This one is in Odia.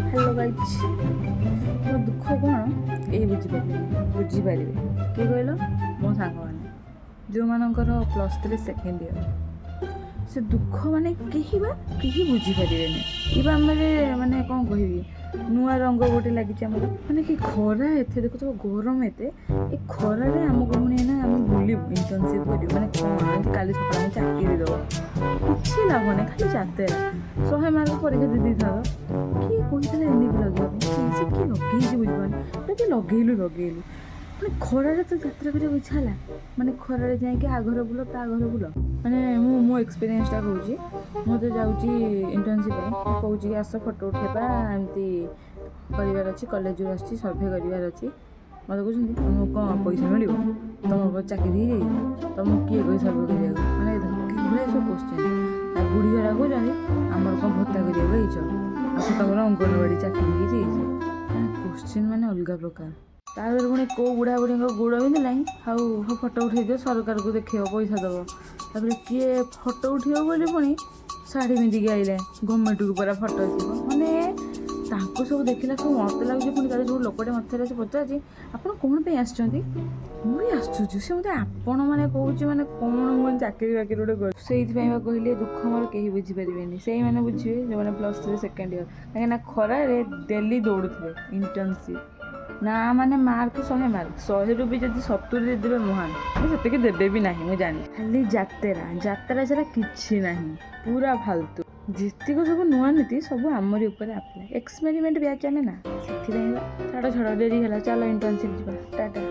हेलो गाइज ମୋ ଦୁଃଖ କ'ଣ ଏଇ ବୁଝିପାରିବେ କିଏ କହିଲ ମୋ ସାଙ୍ଗମାନେ ଯେଉଁମାନଙ୍କର +3 ସେକେଣ୍ଡ ଇୟର୍ ସେ ଦୁଃଖ ମାନେ କେହି ବୁଝିପାରିବେନି। କିବା ମାନେ କ'ଣ କହିବି ନୂଆ ରଙ୍ଗ ଗୋଟେ ଲାଗିଛି ଆମର ମାନେ କି ଖରା ଏତେ ଦେଖୁଥିବ ଗରମ ଏତେ ଏ ଖରାରେ ଆମକୁ ପୁଣି ନା ଆମେ ବୁଲିବୁ ଇଣ୍ଟର୍ନସିପ୍ କରିବୁ ମାନେ କ'ଣ ଏମିତି କାଲି ସକାଳେ ଆମେ ଚାକିରି ଦେବ କିଛି ଲାଭ ନାହିଁ ଖାଲି ଯାତ୍ରା 100 ମାର୍କ ପରୀକ୍ଷା ଦେଇଥାନ୍ତ କିଏ କହିଥିଲା ଏମିତି ଲଗେଇବା ପାଇଁ ସେ କିଏ ଲଗେଇଛି ବୁଝିପାରୁନି ଯଦି ଲଗେଇଲୁ ମାନେ ଖରାରେ ତ ଯାତ୍ରା କରିବାକୁ ଇଚ୍ଛା ହେଲା ମାନେ ଖରାରେ ଯାଇକି ଆ ଘର ବୁଲ ତା ଘର ବୁଲ ମାନେ ମୁଁ ମୋ ଏକ୍ସପିରିଏନ୍ସଟା କହୁଛି ମୁଁ ତ ଯାଉଛି ଇଣ୍ଟର୍ନସିପ୍ ପାଇଁ କହୁଛି କି ଆସ ଫଟୋ ଉଠେଇବା ଏମିତି କରିବାର ଅଛି କଲେଜରୁ ଆସିଛି ସର୍ଭେ କରିବାର ଅଛି ମୋତେ କହୁଛନ୍ତି ତୁମକୁ କ'ଣ ପଇସା ମିଳିବ ତୁମର ଚାକିରି ହେଇଯାଇଛି ତୁମକୁ କିଏ କହି ସର୍ଭେ କରିବାକୁ ମାନେ ଭଳିଆ ସବୁ କୋଶ୍ଚିନ୍ ଆଉ ବୁଢ଼ୀ ଝଡ଼ା କହୁଛନ୍ତି ଆମର କ'ଣ ଭତ୍ତା କରିବାକୁ ହେଇଛ ଆଉ ତୁମର ଅଙ୍ଗନବାଡ଼ି ଚାକିରି ହେଇଯାଇଛି ମାନେ କୋଶ୍ଚିନ୍ ମାନେ ଅଲଗା ପ୍ରକାର ତାପରେ ପୁଣି କେଉଁ ବୁଢ଼ାବୁଢ଼ୀଙ୍କ ଗୋଡ଼ ବିନ୍ଧିଲାଣି ଆଉ ଫଟୋ ଉଠେଇ ଦିଅ ସରକାରକୁ ଦେଖେଇବ ପଇସା ଦେବ ତାପରେ କିଏ ଫଟୋ ଉଠେଇବ ବୋଲି ପୁଣି ଶାଢ଼ୀ ପିନ୍ଧିକି ଆଇଲେ ଗଭର୍ଣ୍ଣମେଣ୍ଟକୁ ପୁରା ଫଟୋ ଆସିବ ମାନେ ତାଙ୍କୁ ସବୁ ଦେଖିଲା ସବୁ ମୋତେ ଲାଗୁଛି ପୁଣି ତାର ଯେଉଁ ଲୋକଟେ ମୋତେ ଆସି ପଚାରୁଛି ଆପଣ କ'ଣ ପାଇଁ ଆସିଛନ୍ତି ମୁଁ ବି ଆସୁଛି ସେ ମୋତେ ଆପଣ ମାନେ କହୁଛି ମାନେ କ'ଣ ମୁଁ ଚାକିରି ବାକିରି ଗୋଟେ କରୁଛି ସେଇଥିପାଇଁ ବା କହିଲି ଦୁଃଖ ମୋର କେହି ବୁଝିପାରିବେନି ସେଇମାନେ ବୁଝିବେ ଯେଉଁମାନେ +3 ସେକେଣ୍ଡ ଇୟର୍ କାହିଁକିନା ଖରାରେ ଡେଲି ଦୌଡ଼ୁଥିବେ ଇଣ୍ଟର୍ନସିପ୍ ନା ମାନେ ମାର୍କ 100 ମାର୍କ 100ରୁ ବି ଯଦି 70 ଦେଇଦେବେ ମହାନ ସେତିକି ଦେବେ ବି ନାହିଁ ମୁଁ ଜାଣି ଖାଲି ଯାତ୍ରା ଛଡ଼ା କିଛି ନାହିଁ ପୁରା ଫାଲତୁ ଯେତିକି ସବୁ ନୂଆ ନୀତି ସବୁ ଆମରି ଉପରେ ଆପ୍ଲାଏ ଏକ୍ସପେରିମେଣ୍ଟ ବ୍ୟାଚ୍ ଆମେ ନା ସେଥିପାଇଁ ଛାଡ଼ ଡେରି ହେଲା ଚାଲ ଇଣ୍ଟର୍ନସିପ୍ ଯିବା ଟାଟା।